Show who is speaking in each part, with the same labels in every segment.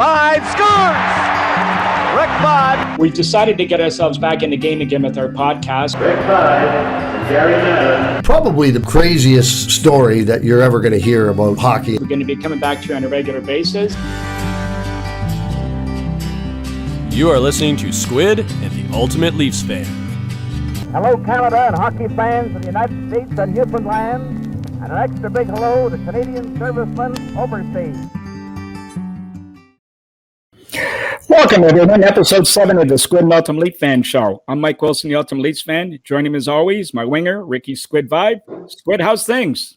Speaker 1: 5 scores! Rick Bud.
Speaker 2: We decided to get ourselves back in the game again with our podcast.
Speaker 3: Rick Bud and Gary Madden.
Speaker 4: Probably the craziest story that you're ever going to hear about hockey.
Speaker 2: We're going to be coming back to you on a regular basis.
Speaker 5: You are listening to Squid and the Ultimate Leafs Fan.
Speaker 6: Hello, Canada and hockey fans of the United States and Newfoundland, and an extra big hello to Canadian servicemen overseas.
Speaker 2: Welcome, everyone. Episode 7 of the Squid and Ultimate Leafs Fan Show. I'm Mike Wilson, the Ultimate Leafs Fan. Joining me as always, my winger, Ricky Squid Vibe. Squid, how's things?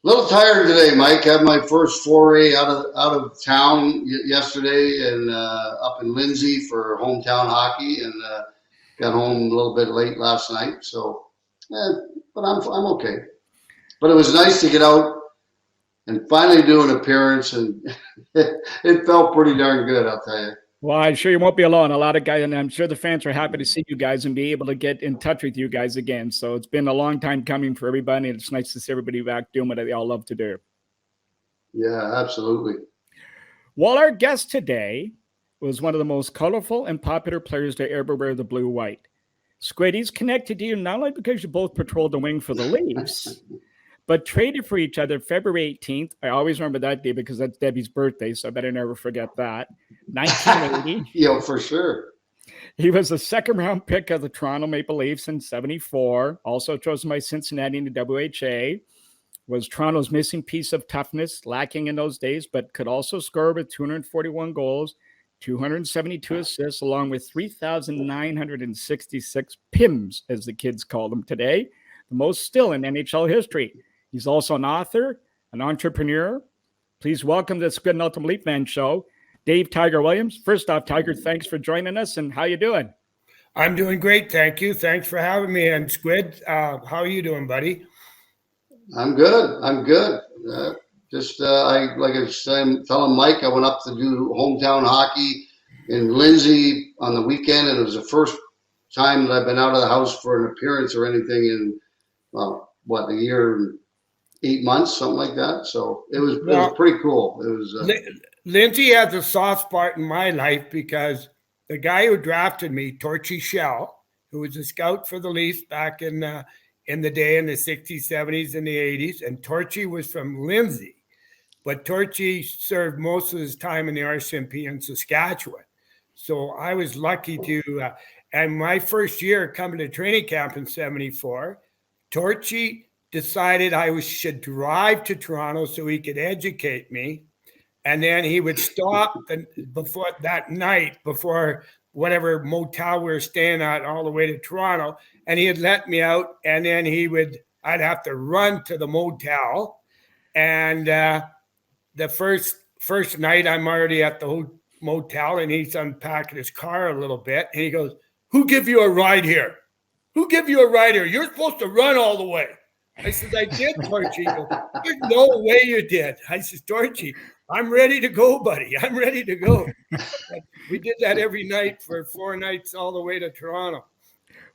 Speaker 7: A little tired today, Mike. Had my first foray out of town yesterday and up in Lindsay for hometown hockey, and got home a little bit late last night. So, but I'm okay. But it was nice to get out and finally do an appearance, and it felt pretty darn good, I'll tell you.
Speaker 2: Well, I'm sure you won't be alone. A lot of guys, and I'm sure the fans are happy to see you guys and be able to get in touch with you guys again. So it's been a long time coming for everybody. It's nice to see everybody back doing what they all love to do.
Speaker 7: Yeah, absolutely.
Speaker 2: Well, our guest today was one of the most colorful and popular players to ever wear the blue-white. Squiddy's connected to you not only because you both patrolled the wing for the Leafs, but traded for each other February 18th. I always remember that day because that's Debbie's birthday, so I better never forget that. 1980.
Speaker 7: Yeah, for sure.
Speaker 2: He was a second-round pick of the Toronto Maple Leafs in 74, also chosen by Cincinnati in the WHA, was Toronto's missing piece of toughness, lacking in those days, but could also score with 241 goals, 272 assists, along with 3,966 PIMs, as the kids call them today, the most still in NHL history. He's also an author, an entrepreneur. Please welcome to the Squid and Ultimate Leaf Fan Show, Dave Tiger Williams. First off, Tiger, thanks for joining us, and how you doing?
Speaker 8: I'm doing great, thank you. Thanks for having me. And Squid, how are you doing, buddy?
Speaker 7: I'm good. I like I was telling Mike, I went up to do hometown hockey in Lindsay on the weekend, and it was the first time that I've been out of the house for an appearance or anything in, a year and 8 months, something like that. So it was pretty cool. It was
Speaker 8: Lindsay has a soft spot in my life because the guy who drafted me, Trottier Shell, who was a scout for the Leafs back in the day in the 60s, 70s, and the 80s, and Trottier was from Lindsay. But Trottier served most of his time in the RCMP in Saskatchewan. So I was lucky to, and my first year coming to training camp in 74, Trottier decided I should drive to Toronto so he could educate me. And then he would stop before whatever motel we were staying at all the way to Toronto. And he'd let me out, and then I'd have to run to the motel. And the first night I'm already at the motel, and he's unpacking his car a little bit. And he goes, "Who give you a ride here? Who give you a ride here? You're supposed to run all the way." I said, "I did, Torchy." "There's no way you did." I said, "Torchy, I'm ready to go, buddy. I'm ready to go." We did that every night for 4 nights all the way to Toronto.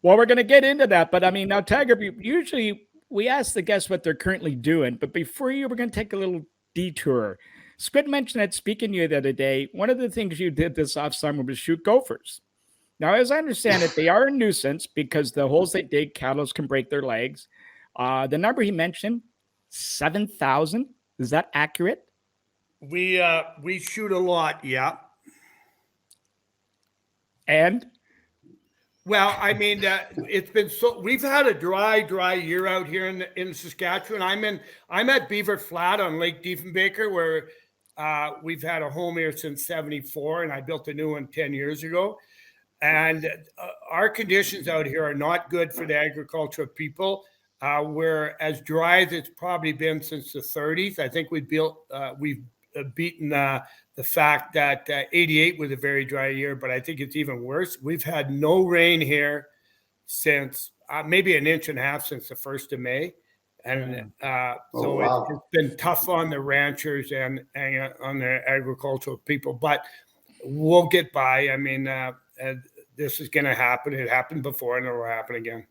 Speaker 2: Well, we're going to get into that. But, I mean, now, Tiger, usually we ask the guests what they're currently doing. But before we're going to take a little detour. Squid mentioned that speaking to you the other day, one of the things you did this off summer was shoot gophers. Now, as I understand it, they are a nuisance because the holes they dig, cattle can break their legs. The number he mentioned, 7,000. Is that accurate?
Speaker 8: We shoot a lot, yeah.
Speaker 2: And?
Speaker 8: Well, I mean, it's been we've had a dry year out here in Saskatchewan. I'm at Beaver Flat on Lake Diefenbaker, where we've had a home here since 74, and I built a new one 10 years ago. And our conditions out here are not good for the agricultural people. We're as dry as it's probably been since the 30s. I think we've beaten the fact that 88 was a very dry year, but I think it's even worse. We've had no rain here since maybe an inch and a half since the 1st of May. And it's been tough on the ranchers and on the agricultural people, but we'll get by. I mean, this is going to happen. It happened before, and it will happen again.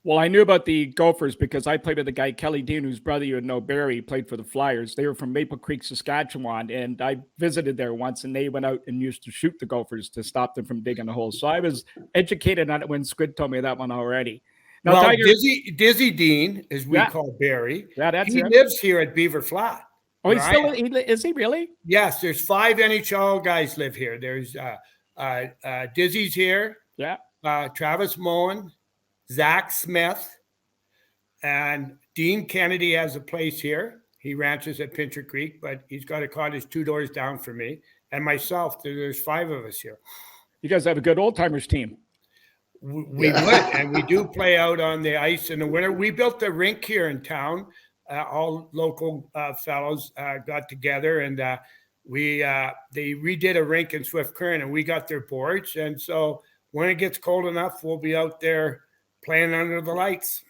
Speaker 2: Well, I knew about the Gophers because I played with a guy, Kelly Dean, whose brother you would know, Barry, played for the Flyers. They were from Maple Creek, Saskatchewan, and I visited there once, and they went out and used to shoot the Gophers to stop them from digging the holes. So I was educated on it when Squid told me that one already. Now,
Speaker 8: Well,
Speaker 2: Tiger,
Speaker 8: Dizzy Dean, as we call Barry, he lives here at Beaver Flat.
Speaker 2: Oh, he's still is he really?
Speaker 8: Yes, there's 5 NHL guys live here. There's Dizzy's here.
Speaker 2: Yeah.
Speaker 8: Travis Moen, Zach Smith, and Dean Kennedy has a place here. He ranches at Pincher Creek, but he's got a cottage 2 doors down from me. And myself, there's 5 of us here.
Speaker 2: You guys have a good old-timers team.
Speaker 8: We would, and we do play out on the ice in the winter. We built the rink here in town. All local fellows got together, and they redid a rink in Swift Current, and we got their boards. And so when it gets cold enough, we'll be out there playing under the lights.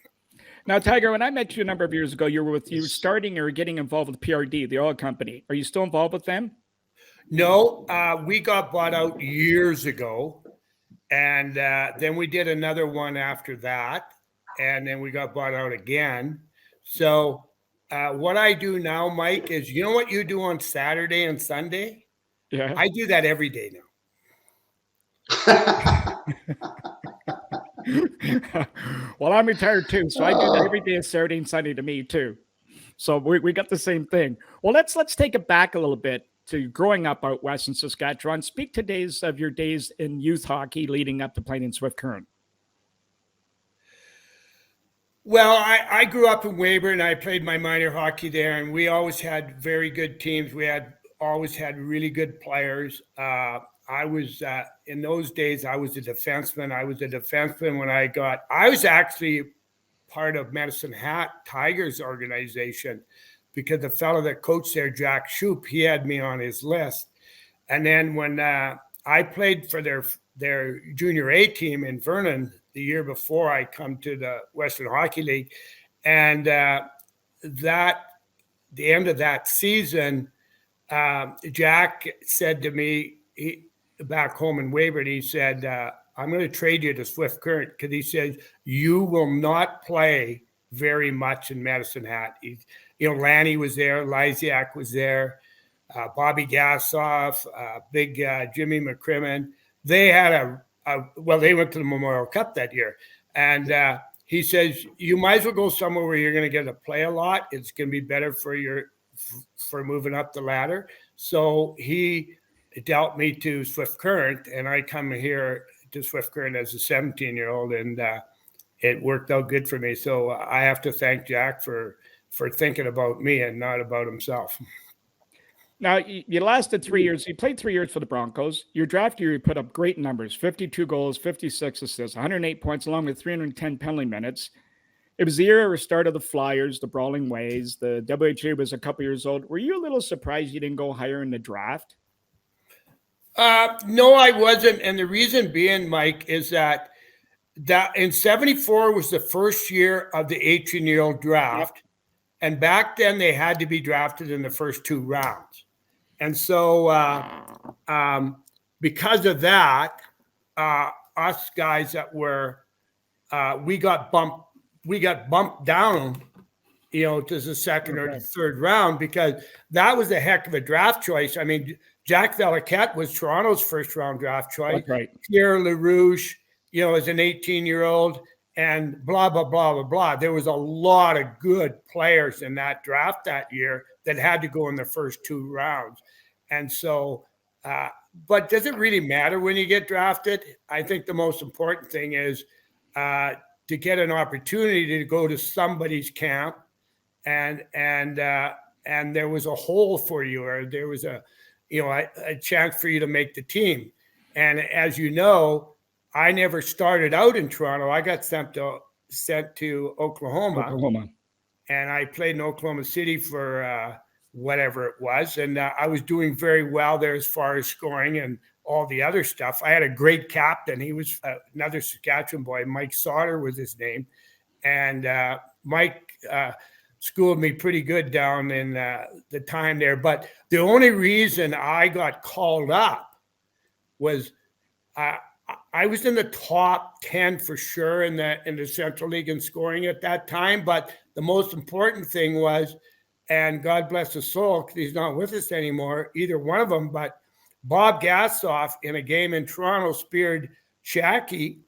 Speaker 2: Now, Tiger, when I met you a number of years ago, you were starting or getting involved with PRD, the oil company. Are you still involved with them?
Speaker 8: No, we got bought out years ago. And then we did another one after that. And then we got bought out again. So what I do now, Mike, is you know what you do on Saturday and Sunday?
Speaker 2: Yeah.
Speaker 8: I do that every day now.
Speaker 2: Well, I'm retired too. So I do that every day of Saturday and Sunday to me too. So we got the same thing. Well, let's take it back a little bit to growing up out west in Saskatchewan. Speak to your days in youth hockey leading up to playing in Swift Current.
Speaker 8: Well, I grew up in Weyburn. I played my minor hockey there, and we always had very good teams. We always had really good players. I was in those days, I was a defenseman. I when I was actually part of Medicine Hat Tigers organization, because the fellow that coached there, Jack Shoup, he had me on his list. And then when I played for their junior A team in Vernon the year before I come to the Western Hockey League, and the end of that season, Jack said to me, back home in Weyburn, he said, I'm going to trade you to Swift Current, because he says, you will not play very much in Medicine Hat. Lanny was there, Lysiak was there, Bobby Gassoff, big Jimmy McCrimmon. They had they went to the Memorial Cup that year. And he says, you might as well go somewhere where you're going to get to play a lot. It's going to be better for moving up the ladder. So he dealt me to Swift Current, and I come here to Swift Current as a 17-year-old, and it worked out good for me. So I have to thank Jack for thinking about me and not about himself.
Speaker 2: Now, you lasted 3 years. You played 3 years for the Broncos. Your draft year, you put up great numbers, 52 goals, 56 assists, 108 points, along with 310 penalty minutes. It was the era of start of the Flyers, the Brawling Ways. The WHA was a couple years old. Were you a little surprised you didn't go higher in the draft?
Speaker 8: No, I wasn't. And the reason being, Mike, is that in 74 was the first year of the 18-year-old draft. Yep. And back then they had to be drafted in the first 2 rounds. And so because of that, us guys that were, we got bumped down, to the second or the third round, because that was a heck of a draft choice. I mean, Jack Veliquette was Toronto's first round draft choice.
Speaker 2: That's right.
Speaker 8: Pierre LaRouche, as an 18-year-old, and blah, blah, blah, blah, blah. There was a lot of good players in that draft that year that had to go in the first 2 rounds. And so, but does it really matter when you get drafted? I think the most important thing is to get an opportunity to go to somebody's camp, and there was a hole for you, or there was a chance for you to make the team. And as you know, I never started out in Toronto. I got sent to Oklahoma. And I played in Oklahoma City for whatever it was. And I was doing very well there as far as scoring and all the other stuff. I had a great captain. He was another Saskatchewan boy. Mike Sauter was his name. And Mike schooled me pretty good down in the time there. But the only reason I got called up was I was in the top 10 for sure in the Central League in scoring at that time. But the most important thing was, and God bless his soul, because he's not with us anymore, either one of them, but Bob Gassoff in a game in Toronto speared Shacky,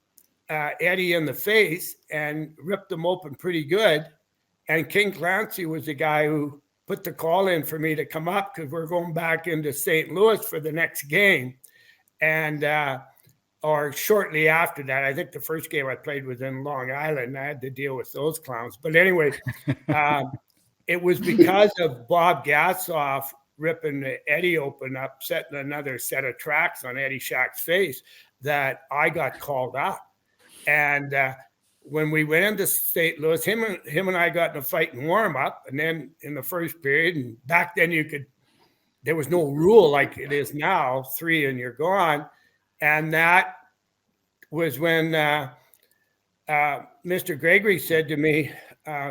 Speaker 8: Eddie in the face and ripped him open pretty good. And King Clancy was the guy who put the call in for me to come up because we're going back into St. Louis for the next game. And, or shortly after that, I think the first game I played was in Long Island. I had to deal with those clowns. But anyway, it was because of Bob Gassoff ripping Eddie open up, setting another set of tracks on Eddie Shack's face that I got called up. And when we went into St. Louis, him and I got in a fight in warm up. And then in the first period, and back then there was no rule like it is now, 3 and you're gone. And that was when Mr. Gregory said to me,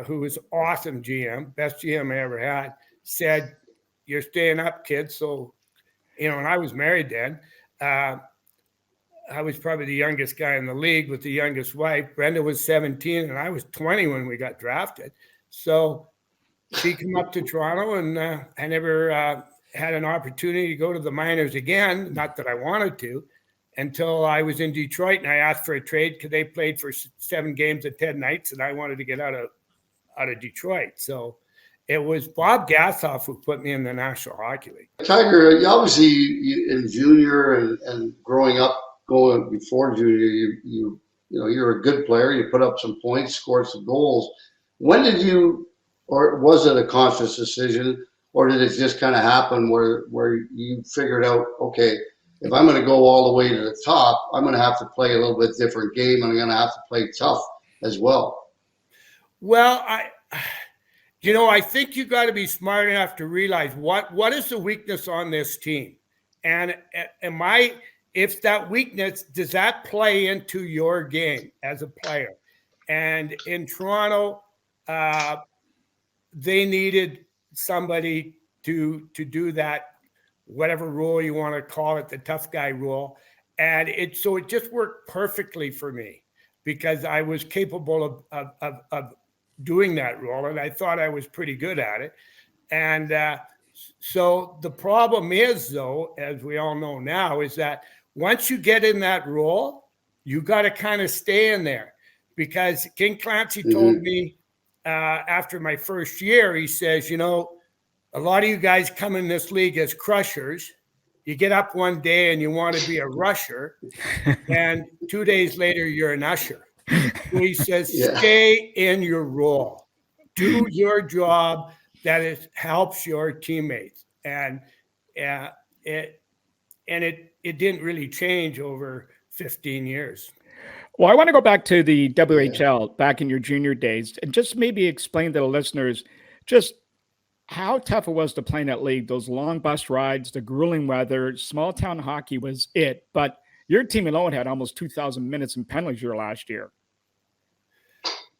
Speaker 8: who was awesome GM, best GM I ever had, said, "You're staying up, kid." So, and I was married then. I was probably the youngest guy in the league with the youngest wife. Brenda was 17 and I was 20 when we got drafted. So she came up to Toronto, and I never had an opportunity to go to the minors again. Not that I wanted to, until I was in Detroit and I asked for a trade because they played for 7 games at 10 nights and I wanted to get out of Detroit. So it was Bob Gassoff who put me in the National Hockey League.
Speaker 7: Tiger, you obviously in junior and growing up, going before junior, you're a good player. You put up some points, scored some goals. When did you, or was it a conscious decision, or did it just kind of happen where you figured out, okay, if I'm going to go all the way to the top, I'm going to have to play a little bit different game, and I'm going to have to play tough as well? Well,
Speaker 8: I think you got to be smart enough to realize what is the weakness on this team, and if that weakness, does that play into your game as a player? And in Toronto, they needed somebody to do that, whatever rule you want to call it, the tough guy rule. And it just worked perfectly for me because I was capable of doing that role, and I thought I was pretty good at it. And so the problem is, though, as we all know now, is that once you get in that role, you got to kind of stay in there, because King Clancy told me after my first year, he says, a lot of you guys come in this league as crushers. You get up one day and you want to be a rusher, and 2 days later you're an usher. So he says, stay in your role, do your job that helps your teammates, and it didn't really change over 15 years.
Speaker 2: Well, I want to go back to the WHL back in your junior days and just maybe explain to the listeners just how tough it was to play in that league, those long bus rides, the grueling weather. Small town hockey was it, but your team alone had almost 2,000 minutes in penalties your last year.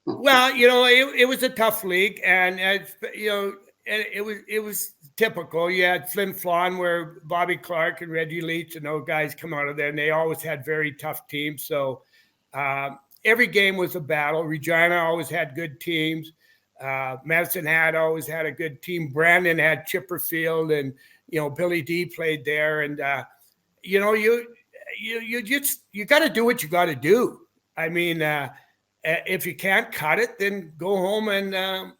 Speaker 8: Well, it was a tough league, and it was typical. You had Flin Flon, where Bobby Clark and Reggie Leach and those guys come out of there, and they always had very tough teams. So every game was a battle. Regina always had good teams. Madison always had a good team. Brandon had Chipperfield, and Billy D played there. And you got to do what you got to do. I mean, if you can't cut it, then go home and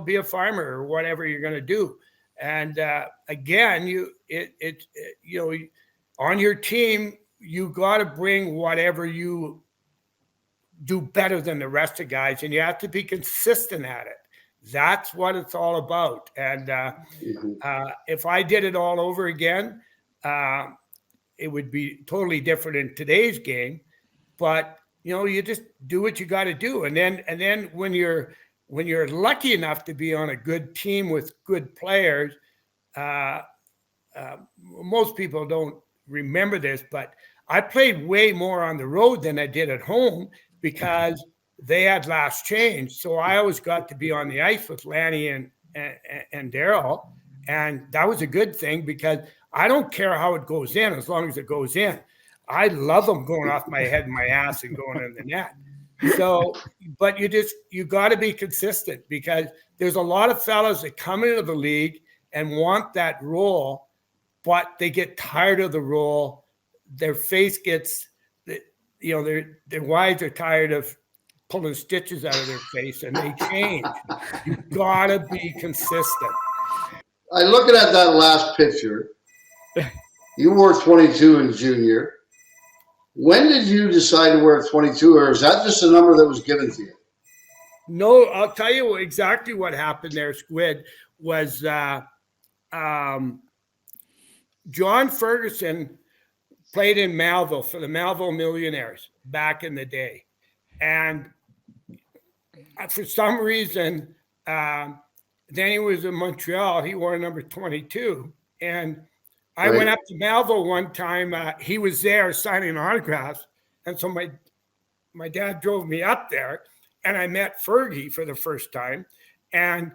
Speaker 8: be a farmer or whatever you're going to do. And again, on your team, you got to bring whatever you do better than the rest of guys, and you have to be consistent at it. That's what it's all about. And if I did it all over again, it would be totally different in today's game. But you just do what you got to do, and then when you're lucky enough to be on a good team with good players, most people don't remember this, but I played way more on the road than I did at home because they had last change. So I always got to be on the ice with Lanny and Daryl. And that was a good thing because I don't care how it goes in as long as it goes in. I love them going off my head and my ass and going in the net. So, but you got to be consistent, because there's a lot of fellas that come into the league and want that role, but they get tired of the role. Their face gets, their wives are tired of pulling stitches out of their face, and they change. You got to be consistent.
Speaker 7: I looking at that last picture. You wore 22 in junior. When did you decide to wear 22, or is that just a number that was given to you?
Speaker 8: No, I'll tell you exactly what happened there, Squid, was John Ferguson played in Melville for the Melville Millionaires back in the day. And for some reason, then he was in Montreal. He wore number 22. And I went up to Melville one time. He was there signing autographs. And so my dad drove me up there, and I met Fergie for the first time. And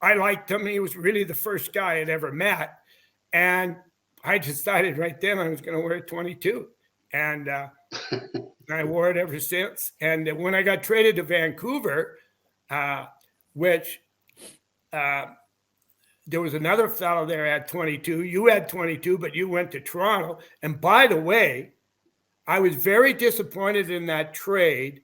Speaker 8: I liked him. He was really the first guy I'd ever met. And I decided right then I was going to wear 22. And I wore it ever since. And when I got traded to Vancouver, which there was another fellow there at 22. You had 22, but you went to Toronto. And by the way, I was very disappointed in that trade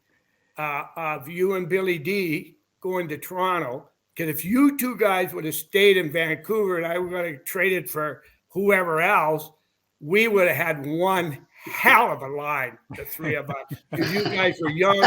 Speaker 8: of you and Billy D going to Toronto, because if you two guys would have stayed in Vancouver and I would have traded for whoever else, we would have had one hell of a line, the three of us. Because you guys were young,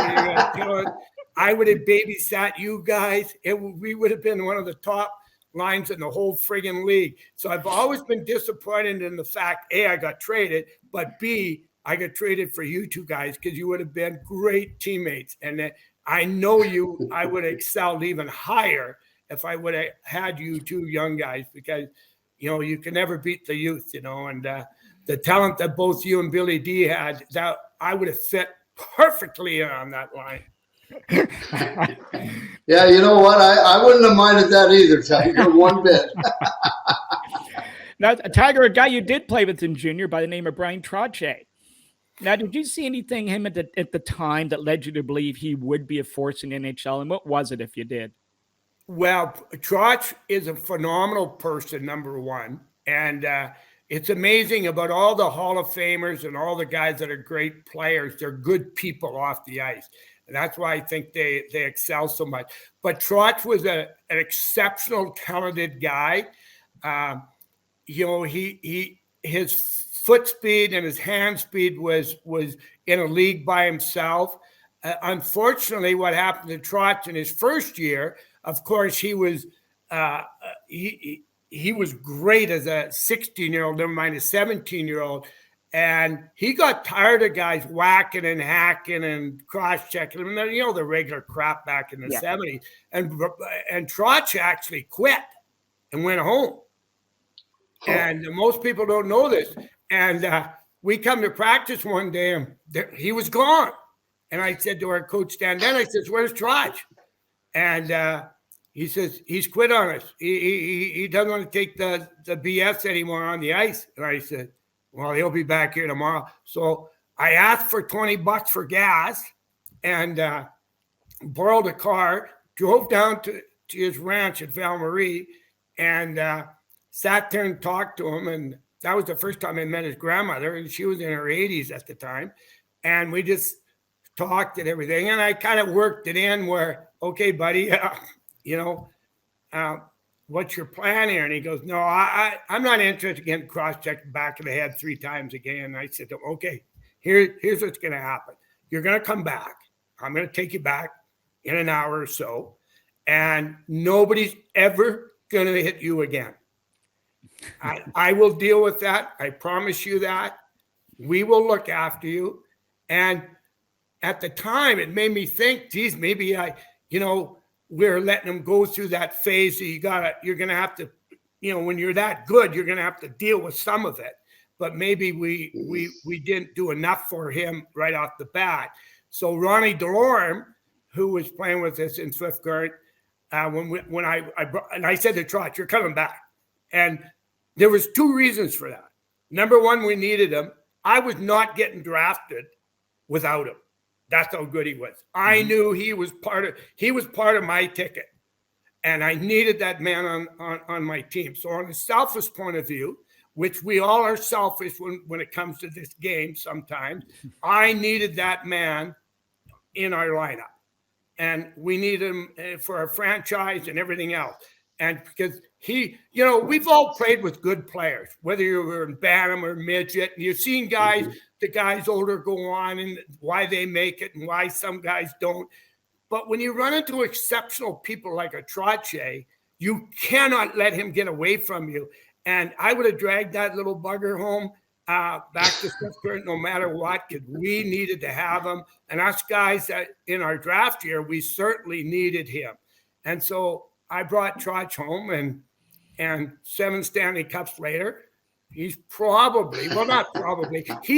Speaker 8: I would have babysat you guys. We would have been one of the top lines in the whole friggin' league. So I've always been disappointed in the fact, A, I got traded, but B, I got traded for you two guys, because you would have been great teammates. And I know I would have excelled even higher if I would have had you two young guys, because, you can never beat the youth, and the talent that both you and Billy D had, that I would have fit perfectly on that line.
Speaker 7: Yeah, you know what? I wouldn't have minded that either, Tiger, one bit.
Speaker 2: Now, Tiger, a guy you did play with in junior by the name of Brian Trottier. Now, did you see anything him at the time that led you to believe he would be a force in the NHL? And what was it, if you did?
Speaker 8: Well, Trotch is a phenomenal person, number one. And it's amazing about all the Hall of Famers and all the guys that are great players. They're good people off the ice. And that's why I think they excel so much. But Trotch was an exceptional, talented guy. His foot speed and his hand speed was in a league by himself. Unfortunately, what happened to Trotch in his first year, of course, he was great as a 16-year-old, never mind a 17-year-old. And he got tired of guys whacking and hacking and cross-checking him. The regular crap back in the 70s. And Trotch actually quit and went home. And most people don't know this. And we come to practice one day, and he was gone. And I said to our coach, Stan Denn, I says, "Where's Trotch?" And he says, "He's quit on us. He doesn't want to take the BS anymore on the ice." And I said, "Well, he'll be back here tomorrow." So I asked for $20 for gas and borrowed a car, drove down to his ranch at Val Marie, and sat there and talked to him. And that was the first time I met his grandmother, and she was in her 80s at the time. And we just talked and everything. And I kind of worked it in where, "Okay, buddy, what's your plan here?" And he goes, "No, I'm not interested in getting cross-checked back of the head 3 times again." And I said, "Okay, here's what's going to happen. You're going to come back. I'm going to take you back in an hour or so. And nobody's ever going to hit you again. I will deal with that. I promise you that. We will look after you." And at the time, it made me think, geez, maybe we're letting him go through that phase. You're going to have to, when you're that good, you're going to have to deal with some of it. But maybe we didn't do enough for him right off the bat. So Ronnie Delorme, who was playing with us in Swiftcurrent, when I said to Trotch, "You're coming back." And there was 2 reasons for that. Number one, we needed him. I was not getting drafted without him. That's how good he was. I knew he was part of my ticket, and I needed that man on my team. So on a selfish point of view, which we all are selfish when it comes to this game sometimes, I needed that man in our lineup, and we need him for our franchise and everything else. And because we've all played with good players, whether you were in Bantam or midget, and you've seen the guys older go on and why they make it and why some guys don't. But when you run into exceptional people like a Trottier, you cannot let him get away from you. And I would have dragged that little bugger home back to Saskatchewan no matter what, because we needed to have him. And us guys that in our draft year, we certainly needed him. And so I brought Trotch home, and 7 Stanley Cups later, he's he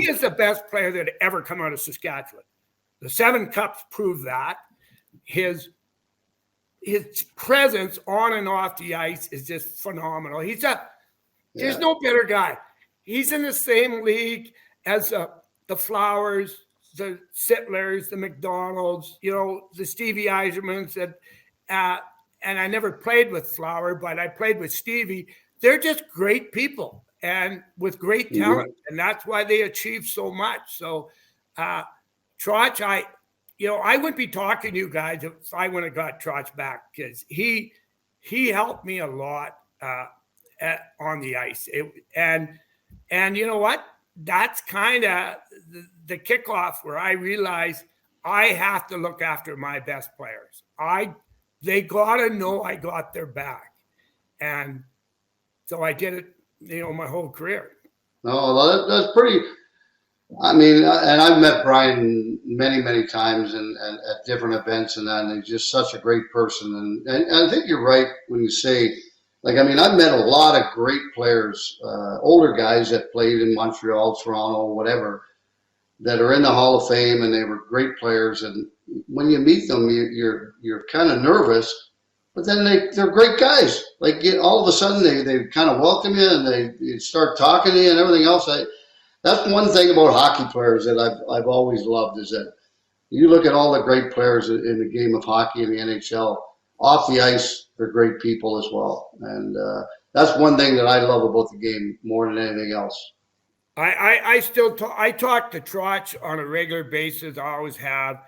Speaker 8: is the best player that ever come out of Saskatchewan. The 7 Cups prove that. His presence on and off the ice is just phenomenal. There's no better guy. He's in the same league as the Flowers, the Sittlers, the McDonalds, the Stevie Eisermans, and I never played with Flower, but I played with Stevie. They're just great people and with great talent, and that's why they achieve so much. So, Trotch, I wouldn't be talking to you guys if I wouldn't have got Trotch back, because he helped me a lot on the ice. And you know what? That's kind of the kickoff where I realized I have to look after my best players. They got to know I got their back. And so I did it, my whole career.
Speaker 7: No, that's pretty. I mean, and I've met Brian many, many times and at different events and that, and he's just such a great person. And I think you're right when you say, I've met a lot of great players, older guys that played in Montreal, Toronto, whatever, that are in the Hall of Fame, and they were great players. And when you meet them, you're kind of nervous, but then they're great guys. All of a sudden they kind of welcome you, and they start talking to you and everything else. That's one thing about hockey players that I've always loved, is that you look at all the great players in the game of hockey in the NHL, off the ice, they're great people as well. And that's one thing that I love about the game more than anything else.
Speaker 8: I talk to Trotch on a regular basis. I always have.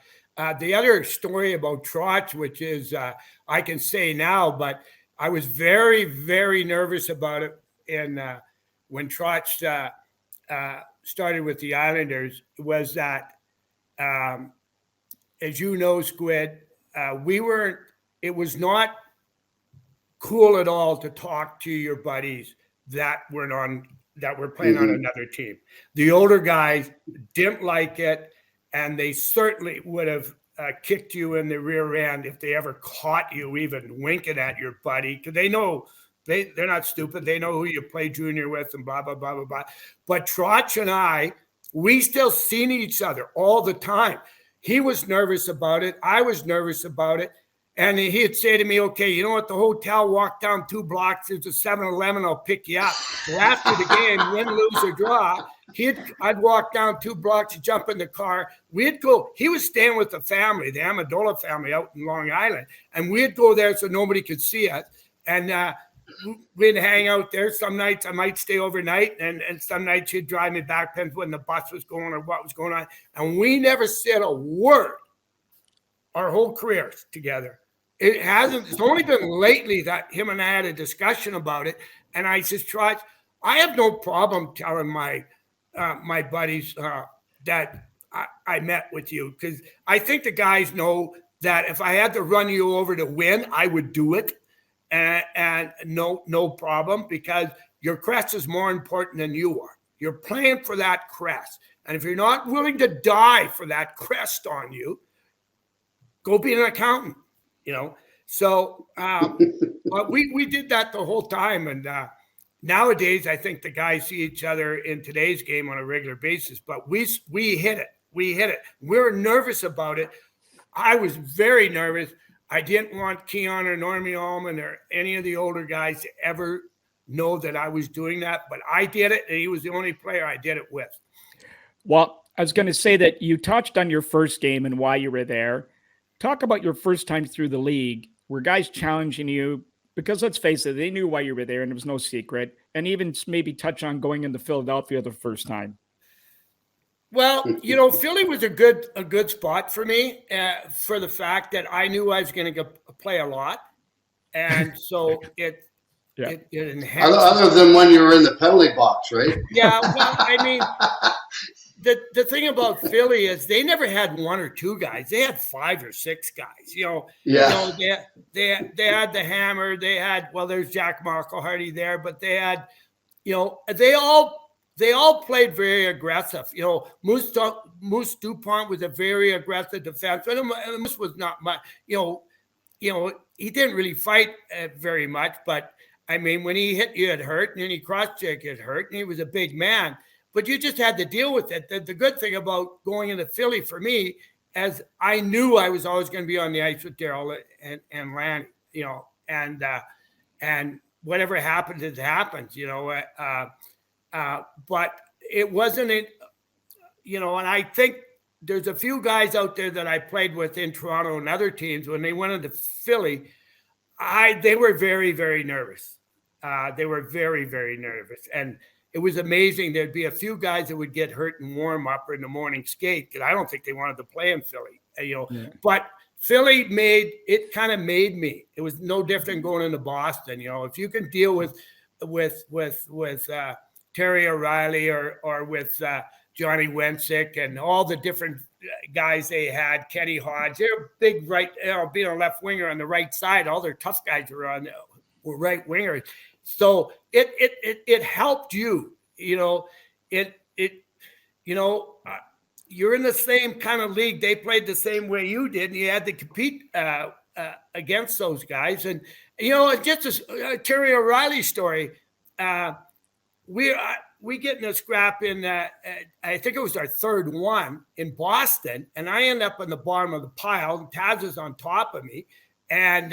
Speaker 8: The other story about Trotch, which is I can say now, but I was very, very nervous about it when Trotch started with the Islanders, was that, as you know, Squid, it was not cool at all to talk to your buddies that were playing on another team. The older guys didn't like it, and they certainly would have kicked you in the rear end if they ever caught you even winking at your buddy, because they know they're not stupid. They know who you play junior with and blah, blah, blah, blah, blah. But Trotch and we still seen each other all the time. He was nervous about it. I was nervous about it. And he'd say to me, okay, you know, at the hotel, walk down 2 blocks, there's a 7-Eleven, I'll pick you up. So after the game, win, lose, or draw, I'd walk down 2 blocks, jump in the car. We'd go, he was staying with the family, the Amendola family out in Long Island. And we'd go there so nobody could see us. And we'd hang out there. Some nights I might stay overnight, and some nights he'd drive me back, depends when the bus was going or what was going on. And we never said a word our whole careers together. It's only been lately that him and I had a discussion about it. And I said, Trotch, I have no problem telling my buddies that I met with you, because I think the guys know that if I had to run you over to win, I would do it. And no problem, because your crest is more important than you are. You're playing for that crest. And if you're not willing to die for that crest on you, go be an accountant. So but we did that the whole time. And nowadays, I think the guys see each other in today's game on a regular basis. But we hit it. We hit it. We were nervous about it. I was very nervous. I didn't want Keon or Normie Allman or any of the older guys to ever know that I was doing that. But I did it, and he was the only player I did it with.
Speaker 2: Well, I was going to say that you touched on your first game and why you were there. Talk about your first time through the league. Were guys challenging you? Because let's face it, they knew why you were there and it was no secret. And even maybe touch on going into Philadelphia the first time.
Speaker 8: Well, you know, Philly was a good spot for me for the fact that I knew I was going to play a lot. And so it enhanced.
Speaker 7: Other than when you were in the penalty box, right?
Speaker 8: Yeah, well, I mean, the thing about Philly is they never had one or two guys. They had 5 or 6 guys. You know, they had the Hammer. They had, well, there's Jack Markleharty there, but they had, you know, they all played very aggressive. You know, Moose DuPont was a very aggressive defenseman. Moose was not much. You know, he didn't really fight very much, but I mean, when he hit you, it hurt, and then he cross-checked, it hurt, and he was a big man. But you just had to deal with it. The good thing about going into Philly for me, as I knew I was always going to be on the ice with Darryl and Lanny, you know, and whatever happens, it happens, you know. But it wasn't, you know, and I think there's a few guys out there that I played with in Toronto and other teams when they went into Philly. They were very, very nervous. They were very, very nervous. And it was amazing. There'd be a few guys that would get hurt in warm up or in the morning skate because I don't think they wanted to play in Philly, you know. Yeah. But Philly kind of made me. It was no different going into Boston. You know, if you can deal with Terry O'Reilly or with Johnny Wensick and all the different guys they had, Kenny Hodge, they're big right, you know, being a left winger on the right side. All their tough guys were right wingers. So it helped you, you know, you're in the same kind of league. They played the same way you did, and you had to compete against those guys. And, you know, just a Terry O'Reilly story. We get in a scrap in, I think it was our third one in Boston, and I end up on the bottom of the pile, and Taz is on top of me, and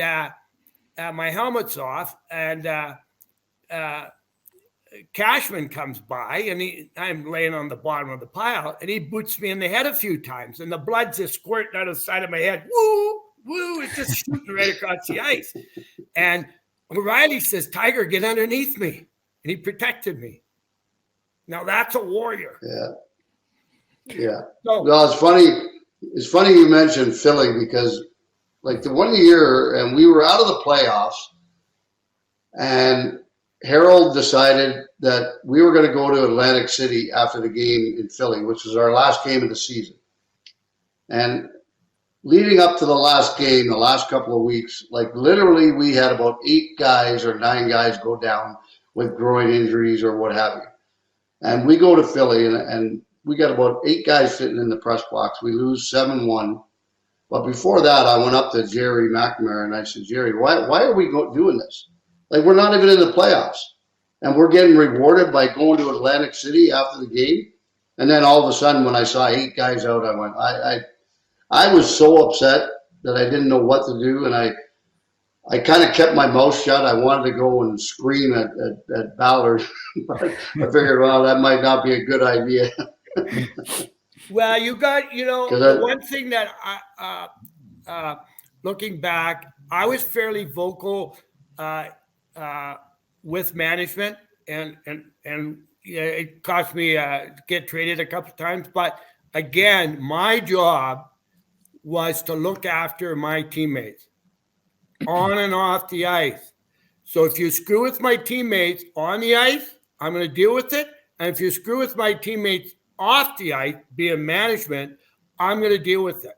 Speaker 8: my helmet's off, and Cashman comes by, and I'm laying on the bottom of the pile, and he boots me in the head a few times, and the blood's just squirting out of the side of my head. Woo, woo, it's just shooting right across the ice. And O'Reilly says, "Tiger, get underneath me." And he protected me. Now that's a warrior.
Speaker 7: Yeah. So, no, it's funny. It's funny you mentioned Philly because, like, the one year, and we were out of the playoffs, and Harold decided that we were going to go to Atlantic City after the game in Philly, which was our last game of the season. And leading up to the last game, the last couple of weeks, like literally we had about 8 guys or 9 guys go down with groin injuries or what have you. And we go to Philly, and we got about 8 guys sitting in the press box. We lose 7-1. But before that, I went up to Jerry McNamara, and I said, "Jerry, why are we doing this? Like, we're not even in the playoffs. And we're getting rewarded by going to Atlantic City after the game." And then all of a sudden, when I saw 8 guys out, I went, I was so upset that I didn't know what to do, and I kind of kept my mouth shut. I wanted to go and scream at Ballard, but I figured, well, that might not be a good idea.
Speaker 8: Well, you got, you know, the one thing that looking back, I was fairly vocal with management, and yeah, it cost me get traded a couple of times. But again, my job was to look after my teammates on and off the ice. So if you screw with my teammates on the ice, I'm going to deal with it. And if you screw with my teammates off the ice, being management, I'm going to deal with it,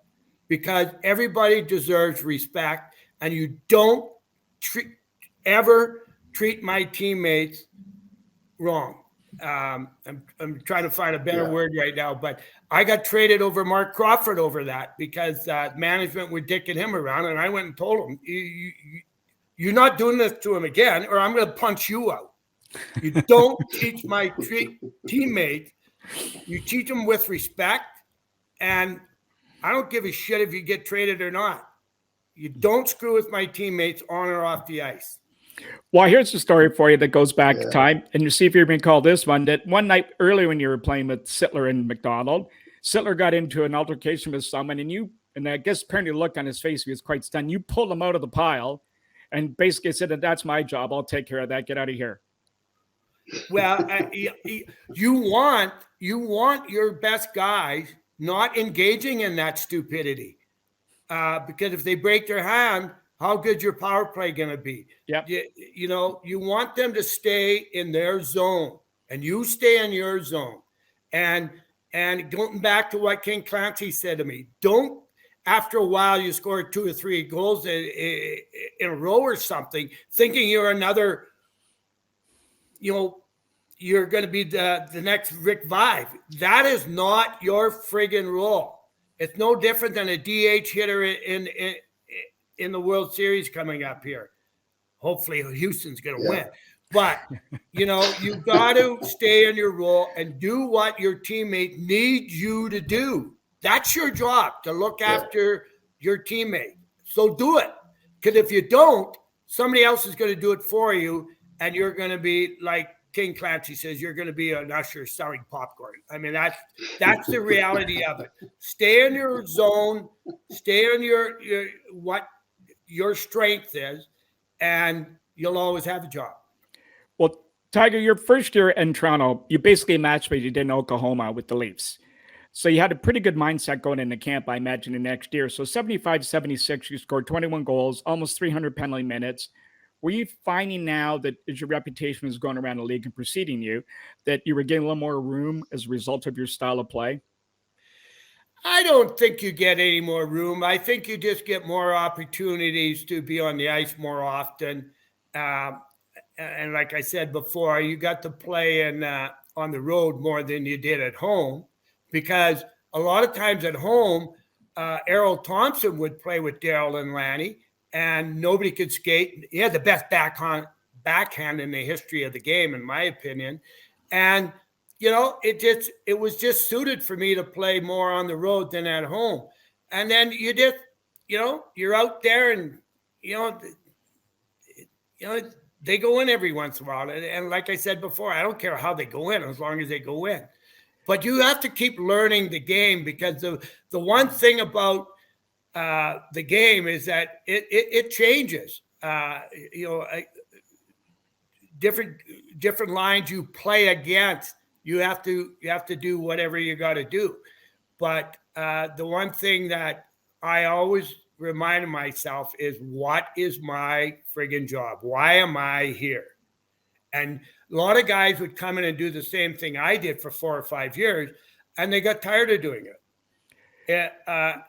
Speaker 8: because everybody deserves respect, and you don't ever treat my teammates wrong. I'm trying to find a better word right now, but I got traded over Mark Crawford over that because management were dicking him around, and I went and told him, "You're not doing this to him again, or I'm going to punch you out." You don't teach my teammates. You teach them with respect, and I don't give a shit if you get traded or not. You don't screw with my teammates on or off the ice.
Speaker 2: Well, here's a story for you that goes back in time, and you see if you can call this one. That one night earlier when you were playing with Sittler and McDonald, Sittler got into an altercation with someone, and I guess apparently the look on his face, he was quite stunned. You pulled him out of the pile and basically said, that's my job. I'll take care of that. Get out of here.
Speaker 8: Well, you want your best guys not engaging in that stupidity, because if they break their hand, how good's your power play going to be?
Speaker 2: Yep.
Speaker 8: You want them to stay in their zone, and you stay in your zone. And going back to what King Clancy said to me, don't, after a while, you score 2 or 3 goals in a row or something, thinking you're another, you're going to be the next Rick Vive. That is not your friggin' role. It's no different than a DH hitter in the World Series coming up here. Hopefully Houston's going to win. But, you've got to stay in your role and do what your teammate needs you to do. That's your job, to look after your teammate. So do it. Because if you don't, somebody else is going to do it for you, and you're going to be, like King Clancy says, you're going to be an usher selling popcorn. I mean, that's the reality of it. Stay in your zone. Stay in your what your strength is, and you'll always have a job.
Speaker 2: Well, Tiger, your first year in Toronto, you basically matched what you did in Oklahoma with the Leafs. So you had a pretty good mindset going into camp, I imagine, the next year. So 75-76, you scored 21 goals, almost 300 penalty minutes. Were you finding now that as your reputation was going around the league and preceding you, that you were getting a little more room as a result of your style of play?
Speaker 8: I don't think you get any more room. I think you just get more opportunities to be on the ice more often. And like I said before, you got to play on the road more than you did at home, because a lot of times at home, Errol Thompson would play with Darryl and Lanny, and nobody could skate. He had the best backhand in the history of the game, in my opinion. And it was just suited for me to play more on the road than at home. And then you just, you're out there, and they go in every once in a while. And like I said before, I don't care how they go in as long as they go in. But you have to keep learning the game, because the one thing about the game is that it changes. Different lines you play against, you have to do whatever you got to do. But the one thing that I always remind myself is, what is my friggin' job? Why am I here? And a lot of guys would come in and do the same thing I did for 4 or 5 years, and they got tired of doing it.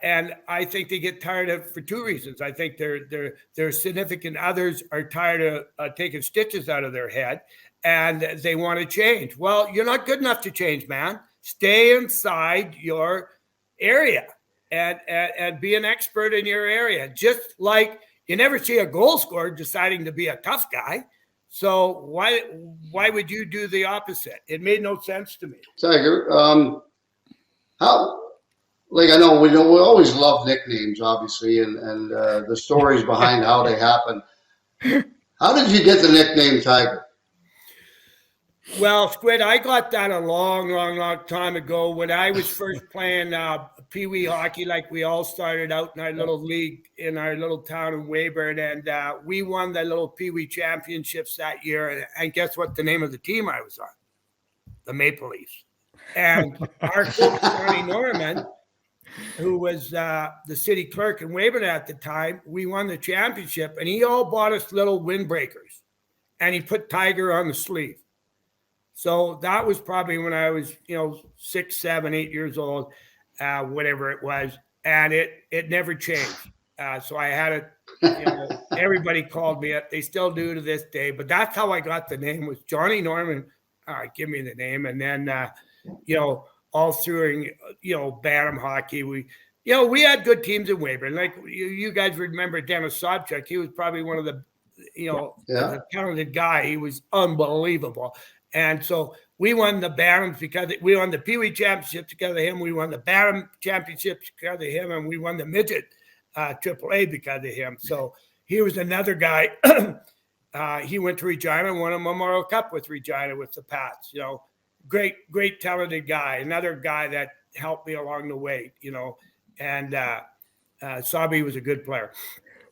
Speaker 8: And I think they get tired of it for 2 reasons. I think their significant others are tired of taking stitches out of their head, and they want to change. Well, you're not good enough to change, man. Stay inside your area and be an expert in your area. Just like you never see a goal scorer deciding to be a tough guy. So why would you do the opposite? It made no sense to me.
Speaker 7: Tiger, I know we always love nicknames, obviously, and the stories behind how they happen. How did you get the nickname Tiger?
Speaker 8: Well, Squid, I got that a long time ago when I was first playing Pee-wee hockey. Like, we all started out in our little league in our little town in Weyburn, and we won the little Pee-wee championships that year. And guess what the name of the team I was on? The Maple Leafs. And our coach, Johnny Norman, who was the city clerk in Weyburn at the time, we won the championship, and he all bought us little windbreakers, and he put Tiger on the sleeve. So that was probably when I was, 6, 7, 8 years old, whatever it was, and it never changed. So I had it. Everybody called me it. They still do to this day, but that's how I got the name. Was Johnny Norman give me the name, and then all through Bantam hockey, we had good teams in Weyburn. Like you guys remember Dennis Sobchuk. He was probably one of the the talented guy. He was unbelievable. And so we won the Bantams because we won the Pee-wee championship together with him. We won the Bantam championships together with him, and we won the midget AAA because of him. So he was another guy. He went to Regina and won a Memorial Cup with Regina with the Pats. Great talented guy. Another guy that helped me along the way. And Sabi was a good player.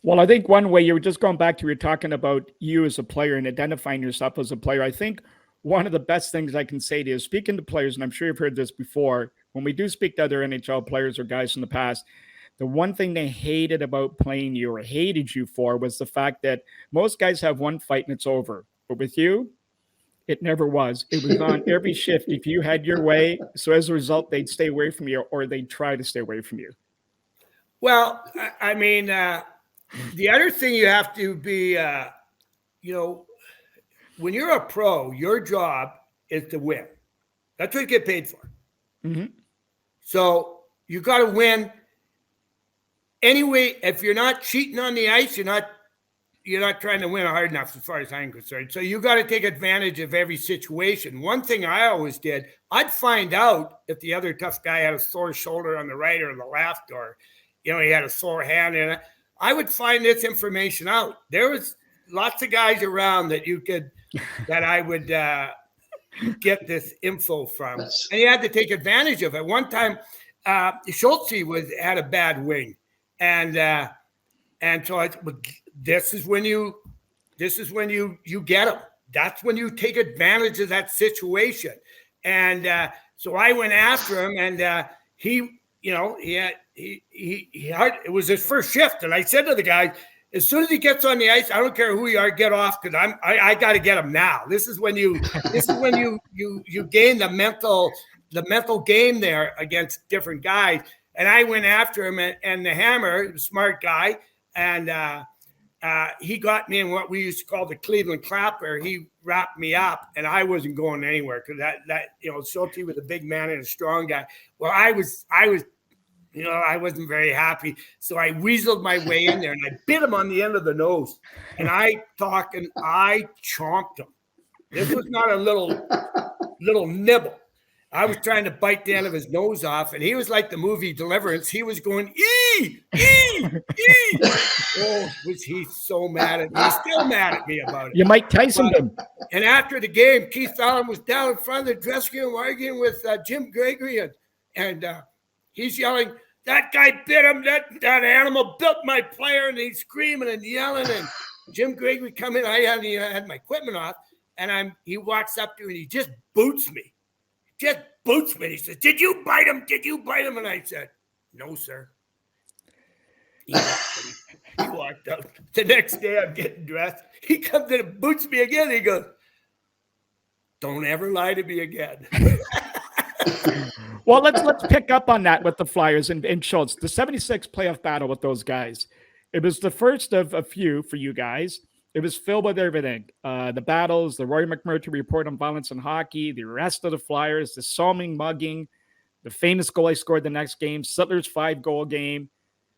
Speaker 2: Well, I think one way, you were just going back to, you're talking about you as a player and identifying yourself as a player. I think one of the best things I can say to you, speaking to players, and I'm sure you've heard this before, when we do speak to other NHL players or guys in the past, the one thing they hated about playing you or hated you for was the fact that most guys have one fight and it's over. But with you, it never was. It was on every shift if you had your way. So as a result, they'd stay away from you, or they'd try to stay away from you.
Speaker 8: Well, I mean, the other thing you have to be, when you're a pro, your job is to win. That's what you get paid for.
Speaker 2: Mm-hmm.
Speaker 8: So you got to win anyway. If you're not cheating on the ice, you're not trying to win hard enough, as far as I'm concerned. So you got to take advantage of every situation. One thing I always did, I'd find out if the other tough guy had a sore shoulder on the right or the left, or he had a sore hand in it. I would find this information out. There was lots of guys around that I would get this info from, and you had to take advantage of it. One time, Schultze had a bad wing, and so this is when you get him. That's when you take advantage of that situation. And so I went after him, and it was his first shift, and I said to the guy, as soon as he gets on the ice, I don't care who you are, get off, because I got to get him now. This is when you gain the mental game there against different guys. And I went after him, and the Hammer, smart guy, and he got me in what we used to call the Cleveland Clapper. He wrapped me up, and I wasn't going anywhere because that Schultze was a big man and a strong guy. Well, I wasn't very happy. So I weaseled my way in there, and I bit him on the end of the nose. And I chomped him. This was not a little nibble. I was trying to bite the end of his nose off, and he was like the movie Deliverance. He was going, ee, ee, ee. Oh, was he so mad at me? He's still mad at me about it.
Speaker 2: You Mike Tyson him.
Speaker 8: And after the game, Keith Allen was down in front of the dressing room arguing with Jim Gregory, and he's yelling, that guy bit him. That animal built my player, and he's screaming and yelling. And Jim Gregory come in. I had my equipment off, and he walks up to me, and he just boots me. He says, did you bite him? Did you bite him? And I said, no, sir. He walked out. The next day, I'm getting dressed. He comes in and boots me again. He goes, don't ever lie to me again.
Speaker 2: Well, let's pick up on that with the Flyers and Schultz. The 76 playoff battle with those guys. It was the first of a few for you guys. It was filled with everything. The battles, the Roy McMurtry report on violence in hockey, the arrest of the Flyers, the Salming mugging, the famous goal I scored the next game, Sittler's 5-goal game.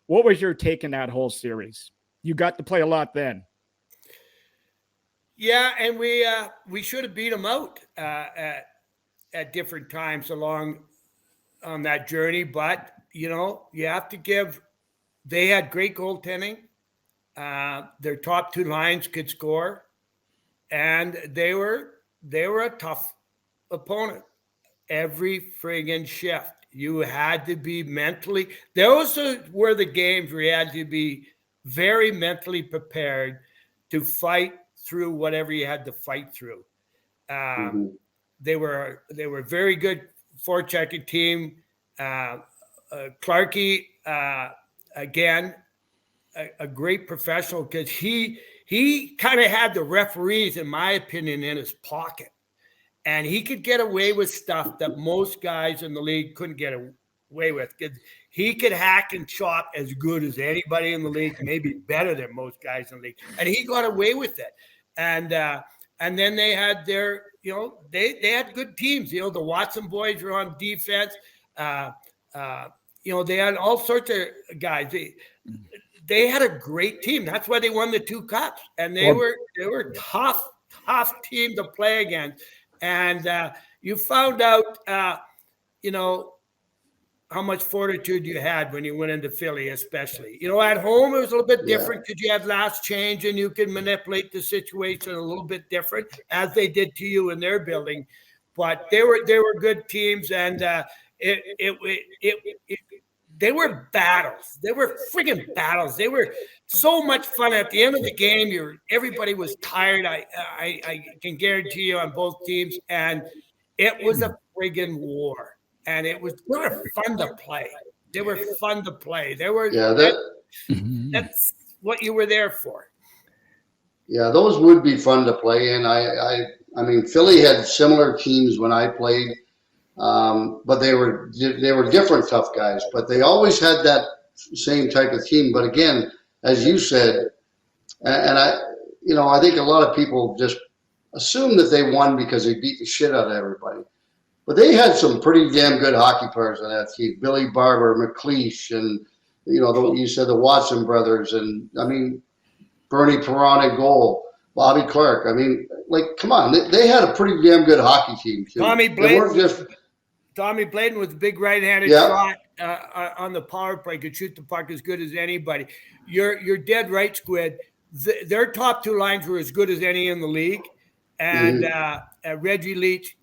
Speaker 2: What was your take in that whole series? You got to play a lot then.
Speaker 8: Yeah, and we should have beat them out at different times along on that journey. But, you have to give – they had great goaltending. Their top two lines could score, and they were a tough opponent every friggin' shift. You had to be mentally – those were the games where you had to be very mentally prepared to fight through whatever you had to fight through. They were very good forechecking team. Clarkey, again, a great professional, because he kind of had the referees, in my opinion, in his pocket. And he could get away with stuff that most guys in the league couldn't get away with. He could hack and chop as good as anybody in the league, maybe better than most guys in the league. And he got away with it. And then they had their, they had good teams. The Watson boys were on defense. They had all sorts of guys. They had a great team. That's why they won the 2 cups. And they were tough team to play against. And you found out, how much fortitude you had when you went into Philly, especially. At home, it was a little bit different because you had last change and you could manipulate the situation a little bit different, as they did to you in their building. But they were good teams, and they were battles. They were friggin' battles. They were so much fun. At the end of the game, everybody was tired. I can guarantee you on both teams, and it was a friggin' war. And they were fun to play. They were fun to play. That's what you were there for.
Speaker 7: Yeah, those would be fun to play. And I mean, Philly had similar teams when I played, but they were different tough guys. But they always had that same type of team. But again, as you said, and I think a lot of people just assume that they won because they beat the shit out of everybody. But they had some pretty damn good hockey players on that team. Billy Barber, McLeish, and you said the Watson brothers, and I mean Bernie Perron in goal, Bobby Clark. I mean, come on, they had a pretty damn good hockey team too.
Speaker 8: Tommy Bladen with a big right-handed shot on the power play, could shoot the puck as good as anybody. You're dead right, Squid. Their top two lines were as good as any in the league, and Reggie Leach,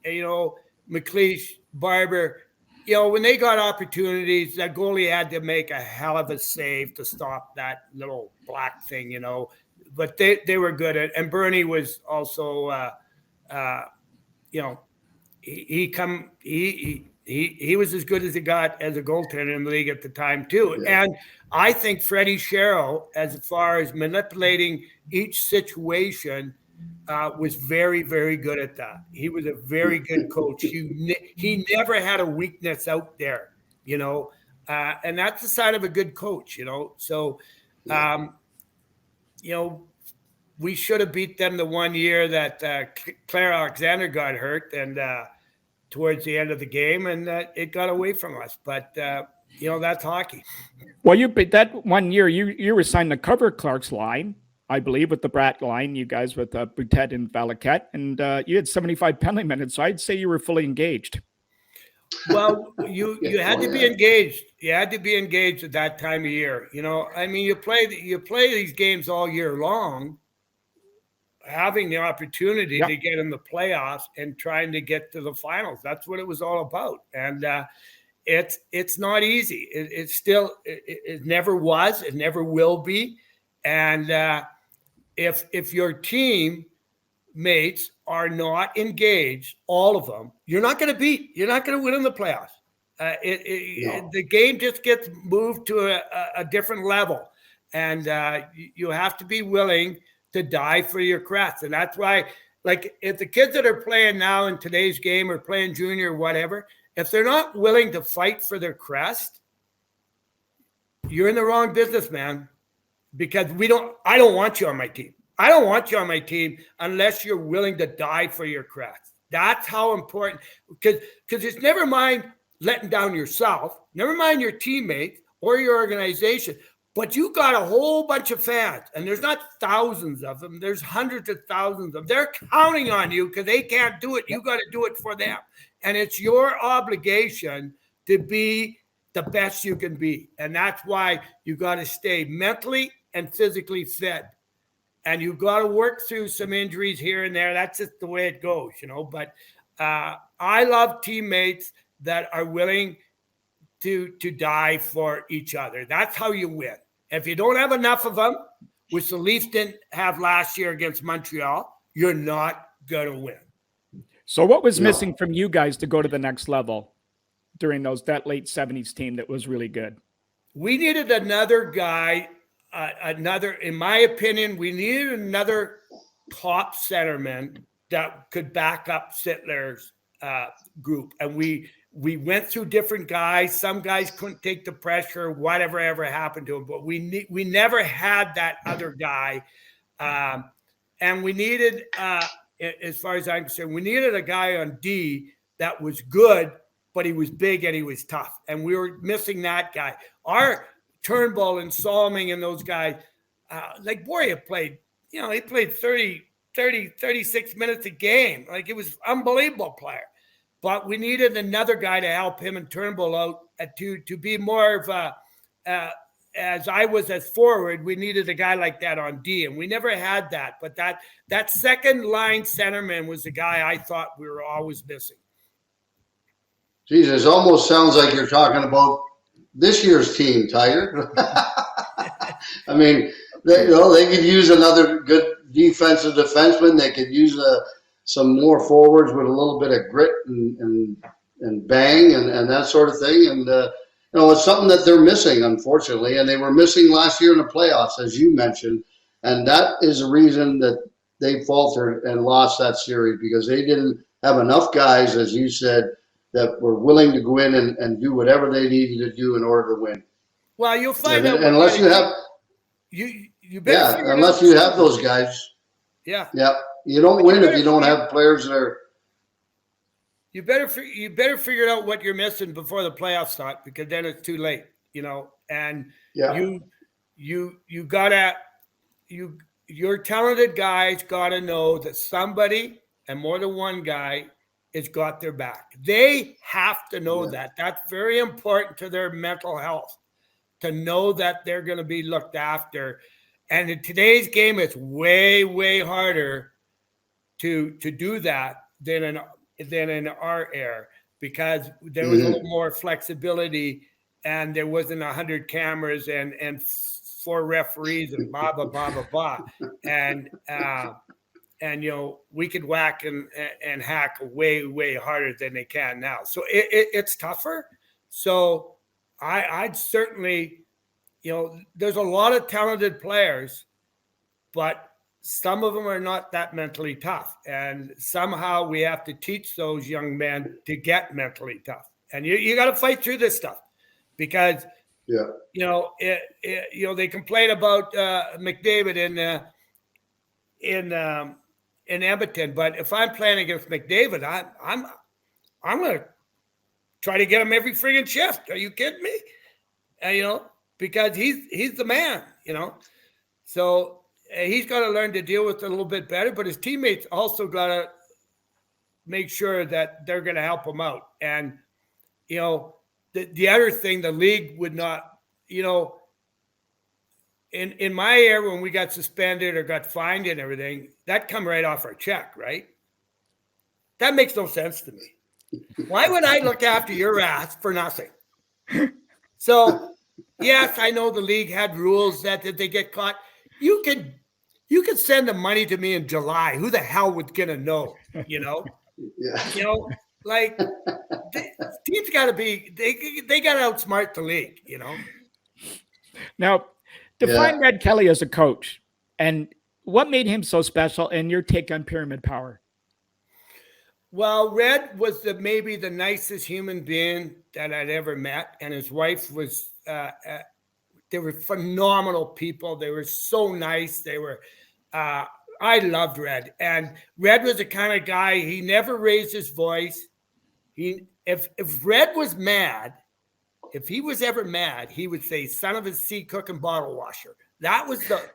Speaker 8: McLeish, Barber, when they got opportunities, that goalie had to make a hell of a save to stop that little black thing, But they were good at, and Bernie was also, he was as good as he got as a goaltender in the league at the time too. Yeah. And I think Freddie Sherrill, as far as manipulating each situation, was very, very good at that. He was a very good coach. He never had a weakness out there, and that's the sign of a good coach, So, we should have beat them the one year that Claire Alexander got hurt, and towards the end of the game, and it got away from us. But that's hockey.
Speaker 2: Well, that 1 year you were signed to cover Clark's line, I believe, with the Brat Line, you guys with Boutet and Valaquette, and you had 75 penalty minutes, so I'd say you were fully engaged.
Speaker 8: Well, you had to be engaged. You had to be engaged at that time of year. I mean, you play these games all year long, having the opportunity to get in the playoffs and trying to get to the finals. That's what it was all about. And it's not easy. It never was. It never will be. And if your team mates are not engaged, all of them, you're not going to win in the playoffs. The game just gets moved to a different level, and you have to be willing to die for your crest. And that's why, if the kids that are playing now in today's game or playing junior or whatever, if they're not willing to fight for their crest, you're in the wrong business, man. Because I don't want you on my team. I don't want you on my team unless you're willing to die for your crest. That's how important, because it's never mind letting down yourself, never mind your teammates or your organization, but you got a whole bunch of fans, and there's not thousands of them. There's hundreds of thousands of them. They're counting on you because they can't do it. You got to do it for them. And it's your obligation to be the best you can be. And that's why you got to stay mentally and physically fit. And you've got to work through some injuries here and there. That's just the way it goes, But I love teammates that are willing to die for each other. That's how you win. If you don't have enough of them, which the Leafs didn't have last year against Montreal, you're not going to win.
Speaker 2: So what was missing from you guys to go to the next level during that late 70s team that was really good?
Speaker 8: We needed another guy. In my opinion, we needed another top centerman that could back up Sittler's group. And we went through different guys. Some guys couldn't take the pressure, whatever ever happened to them. But we never had that other guy. And we needed, as far as I'm concerned, we needed a guy on D that was good, but he was big and he was tough. And we were missing that guy. Our Turnbull and Soloming and those guys, Boria played, he played 36 minutes a game. It was unbelievable player. but we needed another guy to help him and Turnbull out to be more of a, as I was as forward, we needed a guy like that on D, and we never had that. But that second line centerman was the guy I thought we were always missing.
Speaker 7: Jesus, almost sounds like you're talking about this year's team, Tiger. I mean, they could use another good defensive defenseman. They could use some more forwards with a little bit of grit and bang and that sort of thing. And it's something that they're missing, unfortunately, and they were missing last year in the playoffs, as you mentioned. And that is the reason that they faltered and lost that series, because they didn't have enough guys, as you said, that were willing to go in and do whatever they needed to do in order to win.
Speaker 8: Well, you'll find out
Speaker 7: unless you have unless you have those guys.
Speaker 8: Yeah.
Speaker 7: You don't win if you don't have players that are.
Speaker 8: You better figure out what you're missing before the playoffs start, because then it's too late, and your talented guys gotta know that somebody, and more than one guy, has got their back. They have to know that. That's very important to their mental health, to know that they're going to be looked after. And in today's game, it's way, way harder to do that than in our era, because there was a little more flexibility, and there wasn't 100 cameras and 4 referees and blah, blah, blah, blah, blah. And we could whack and hack way, way harder than they can now. So it's tougher. So I'd certainly, there's a lot of talented players, but some of them are not that mentally tough. And somehow we have to teach those young men to get mentally tough. And you got to fight through this stuff, because, they complain about McDavid in Edmonton, but if I'm playing against McDavid, I'm going to try to get him every friggin' shift. Are you kidding me? And, because he's the man, So he's got to learn to deal with it a little bit better, but his teammates also got to make sure that they're going to help him out. And, the other thing, the league would not, in my era, when we got suspended or got fined and everything, that come right off our check, right? That makes no sense to me. Why would I look after your ass for nothing? So, yes, I know the league had rules that if they get caught, you could send the money to me in July. Who the hell was gonna know?
Speaker 7: Yeah.
Speaker 8: Teams got to be. They got to outsmart the league.
Speaker 2: Now, define Red Kelly as a coach, and what made him so special, and your take on pyramid power.
Speaker 8: Well, Red was maybe the nicest human being that I'd ever met, and his wife was. They were phenomenal people. They were so nice. They were. I loved Red, and Red was the kind of guy. He never raised his voice. If Red was mad, if he was ever mad, he would say, "Son of a sea cook and bottle washer." That was it.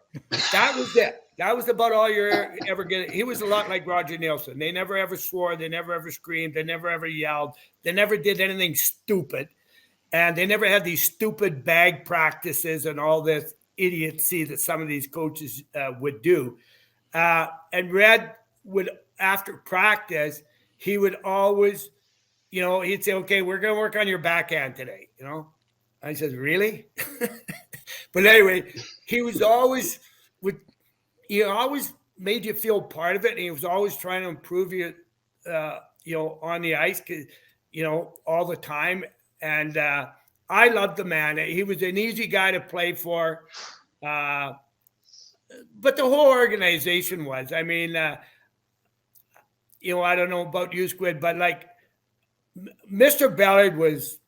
Speaker 8: That was about all you're ever getting. He was a lot like Roger Nielsen. They never ever swore. They never ever screamed. They never ever yelled. They never did anything stupid. And they never had these stupid bag practices and all this idiocy that some of these coaches would do. And Red would, after practice, he would always, he'd say, "Okay, we're going to work on your backhand today." I said, "Really?" But anyway, he was always he always made you feel part of it. And he was always trying to improve you, on the ice, all the time. And I loved the man. He was an easy guy to play for. But the whole organization was. I mean, I don't know about you, Squid, but like Mr. Ballard was,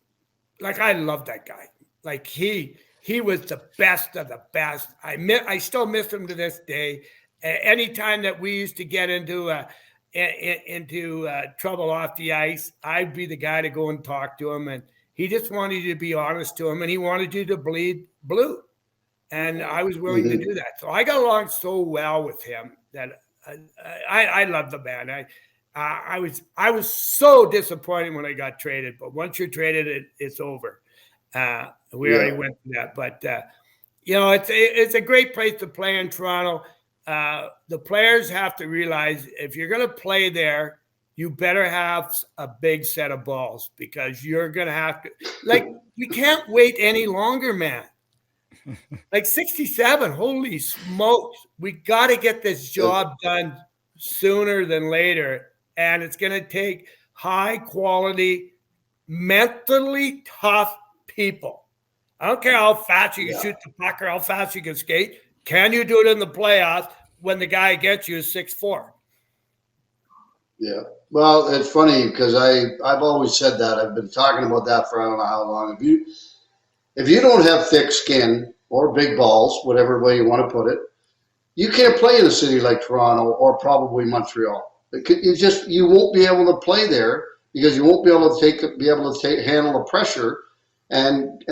Speaker 8: like, I loved that guy. Like he was the best of the best. I still miss him to this day. Anytime that we used to get into trouble off the ice, I'd be the guy to go and talk to him, and he just wanted you to be honest to him, and he wanted you to bleed blue. And I was willing to do that. So I got along so well with him that I love the man. I was so disappointed when I got traded, but once you're traded, it's over. We already went through that, but it's a great place to play in Toronto. The players have to realize if you're going to play there, you better have a big set of balls, because you're going to have to, we can't wait any longer, man. 67, holy smokes. We got to get this job done sooner than later. And it's going to take high quality, mentally tough people. I don't care how fast you can shoot the puck or how fast you can skate. Can you do it in the playoffs when the guy against you is 6'4"?
Speaker 7: Yeah. Well, it's funny because I've always said that. I've been talking about that for I don't know how long. If you don't have thick skin or big balls, whatever way you want to put it, you can't play in a city like Toronto or probably Montreal. You won't be able to play there because you won't be able to handle the pressure and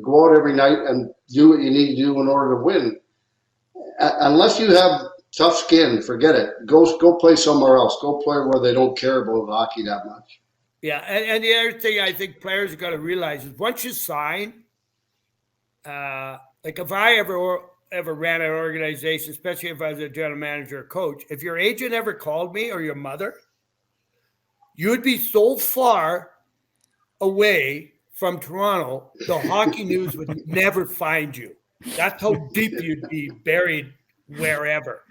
Speaker 7: go out every night and do what you need to do in order to win. Unless you have tough skin, forget it. Go play somewhere else. Go play where they don't care about hockey that much.
Speaker 8: Yeah, and the other thing I think players have got to realize is once you sign, if I ever ran an organization, especially if I was a general manager or coach, if your agent ever called me or your mother, you'd be so far away from Toronto, the hockey news would never find you. That's how deep you'd be buried wherever.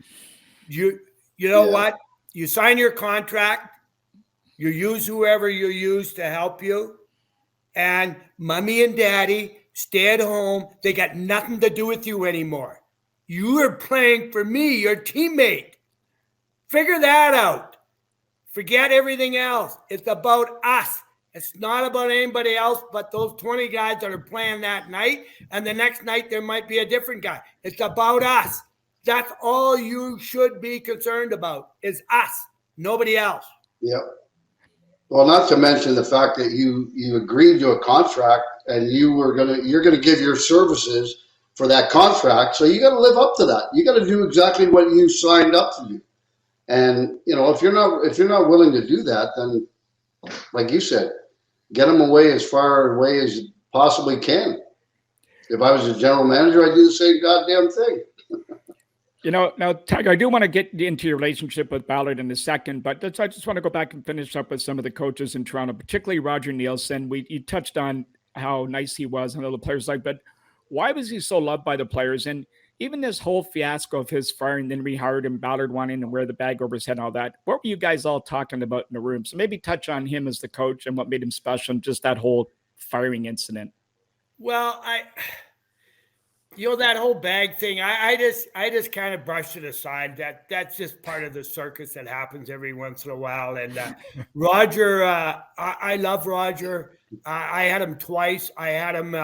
Speaker 8: You know what? You sign your contract, you use whoever you use to help you, and mommy and daddy stay at home. They got nothing to do with you anymore. You are playing for me, your teammate. Figure that out. Forget everything else. It's about us. It's not about anybody else but those 20 guys that are playing that night, and the next night there might be a different guy. It's about us. That's all you should be concerned about is us, nobody else.
Speaker 7: Yep. Well, not to mention the fact that you agreed to a contract and you're gonna give your services for that contract, so you got to live up to that. You got to do exactly what you signed up to do. And if you're not willing to do that, then, like you said, get them away as far away as you possibly can. If I was a general manager, I'd do the same goddamn thing.
Speaker 2: Now, Tiger, I do want to get into your relationship with Ballard in a second, but I just want to go back and finish up with some of the coaches in Toronto, particularly Roger Nielsen. You touched on how nice he was and all the players but why was he so loved by the players? And even this whole fiasco of his firing, then rehired him, Ballard wanting to wear the bag over his head and all that. What were you guys all talking about in the room? So maybe touch on him as the coach and what made him special and just that whole firing incident.
Speaker 8: Well, that whole bag thing, I just kind of brushed it aside. That's just part of the circus that happens every once in a while. And Roger, I love Roger. I had him twice. I had him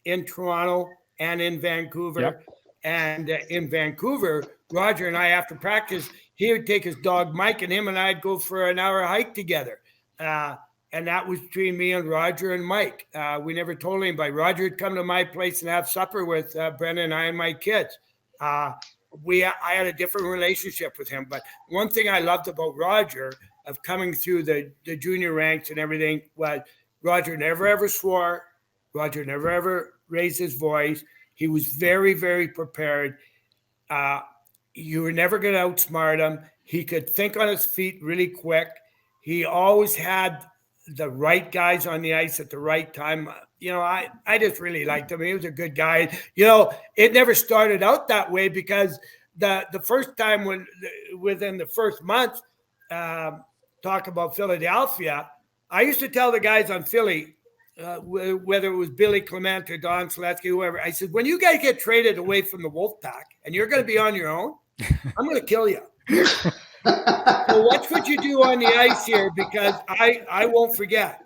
Speaker 8: in Toronto and in Vancouver. Yep. And in Vancouver, Roger and I, after practice, he would take his dog Mike, and him and I'd go for an hour hike together. And that was between me and Roger and Mike. We never told anybody. Roger would come to my place and have supper with Brendan and I and my kids. I had a different relationship with him. But one thing I loved about Roger, of coming through the junior ranks and everything, was Roger never ever swore. Roger never ever raised his voice. He was very, very prepared. You were never going to outsmart him. He could think on his feet really quick. He always had the right guys on the ice at the right time. I just really liked him. He was a good guy. It never started out that way because the first time within the first month, talk about Philadelphia, I used to tell the guys on Philly, whether it was Billy Clement or Don Seletsky, whoever, I said, when you guys get traded away from the Wolfpack and you're going to be on your own, I'm going to kill you. So watch what you do on the ice here, because I won't forget.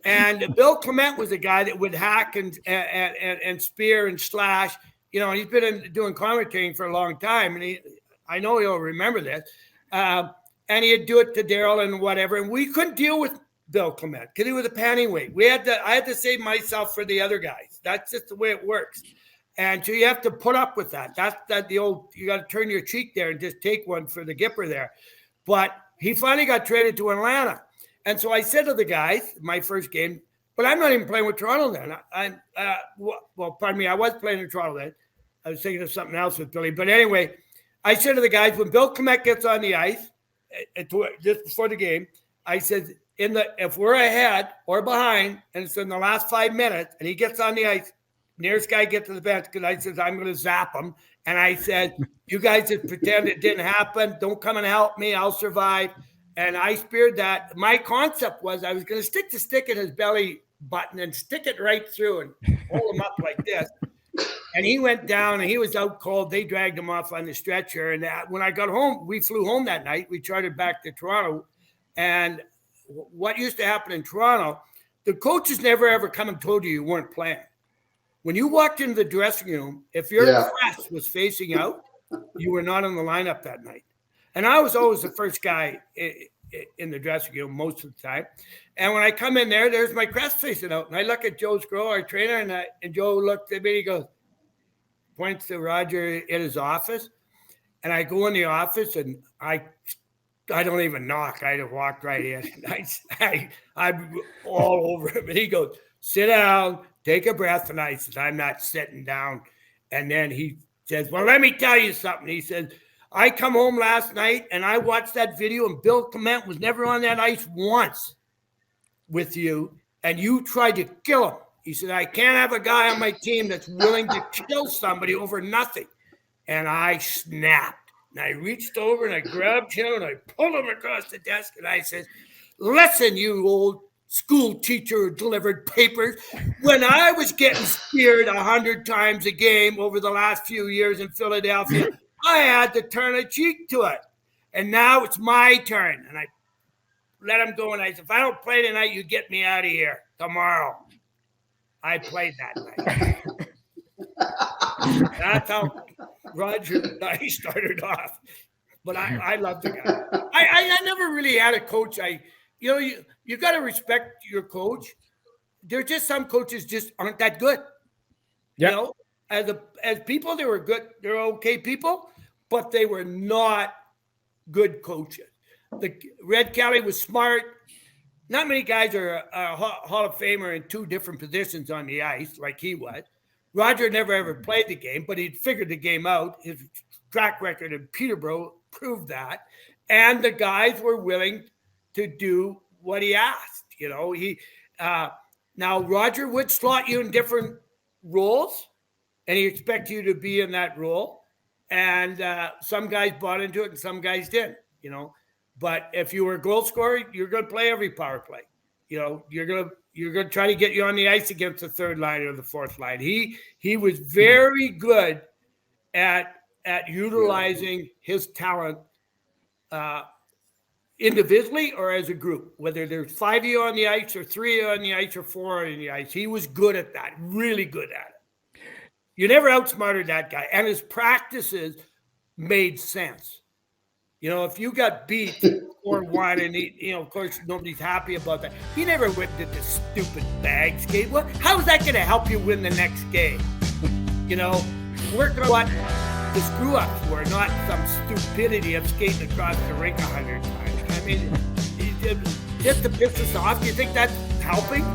Speaker 8: And Bill Clement was a guy that would hack and spear and slash. He's been doing commentating for a long time, and I know he'll remember this. And he'd do it to Daryl and whatever, and we couldn't deal with Bill Clement because he was a pennyweight. I had to save myself for the other guys. That's just the way it works. And so you have to put up with that. That's the old, you got to turn your cheek there and just take one for the Gipper there. But he finally got traded to Atlanta. And so I said to the guys, my first game, but I'm not even playing with Toronto then. Pardon me, I was playing in Toronto then. I was thinking of something else with Billy. But anyway, I said to the guys, when Bill Clement gets on the ice, just before the game, I said, if we're ahead or behind, and it's in the last 5 minutes, and he gets on the ice, nearest guy gets to the bench, because I said, I'm going to zap him. And I said, you guys just pretend it didn't happen. Don't come and help me. I'll survive. And I speared that. My concept was I was going to stick the stick in his belly button and stick it right through and hold him up like this. And he went down and he was out cold. They dragged him off on the stretcher. And when I got home, we flew home that night. We chartered back to Toronto. And what used to happen in Toronto, the coaches never ever come and told you weren't playing. When you walked into the dressing room, if your crest was facing out, you were not in the lineup that night. And I was always the first guy in the dressing room most of the time. And when I come in there, there's my crest facing out. And I look at Joe Scroll, our trainer, and Joe looked at me and he goes, points to Roger in his office. And I go in the office and I don't even knock. I just walked right in. I'm all over him. And he goes, sit down, take a breath. And I said, I'm not sitting down. And then he says, well, let me tell you something. He says, I come home last night and I watched that video and Bill Clement was never on that ice once with you. And you tried to kill him. He said, I can't have a guy on my team that's willing to kill somebody over nothing. And I snapped. And I reached over and I grabbed him and I pulled him across the desk. And I said, listen, you old school teacher who delivered papers. When I was getting speared 100 times a game over the last few years in Philadelphia, I had to turn a cheek to it. And now it's my turn. And I let him go. And I said, if I don't play tonight, you get me out of here tomorrow. I played that night. That's how Roger and I started off. But I love the guy. I never really had a coach. You got to respect your coach. There's just some coaches just aren't that good. Yep. You know, as people, they were good. They're okay people, but they were not good coaches. Red Kelly was smart. Not many guys are a Hall of Famer in two different positions on the ice like he was. Roger never ever played the game, but he'd figured the game out. His track record in Peterborough proved that. And the guys were willing to do what he asked. You know, now Roger would slot you in different roles, and he expects you to be in that role. And some guys bought into it and some guys didn't, you know. But if you were a goal scorer, you're going to play every power play. You know, you're going to try to get you on the ice against the third line or the fourth line. He was very good at utilizing his talent individually or as a group, whether there's 5 of you on the ice or 3 of you on the ice or 4 on the ice. He was good at that, really good at it. You never outsmarted that guy. And his practices made sense. You know, if you got beat 4-1 and he, of course, nobody's happy about that. He never went to this stupid bag skate. How is that going to help you win the next game? You know, work on what the screw-ups were, not some stupidity of skating across the rink 100 times. I mean, just to piss us off, do you think that's helping?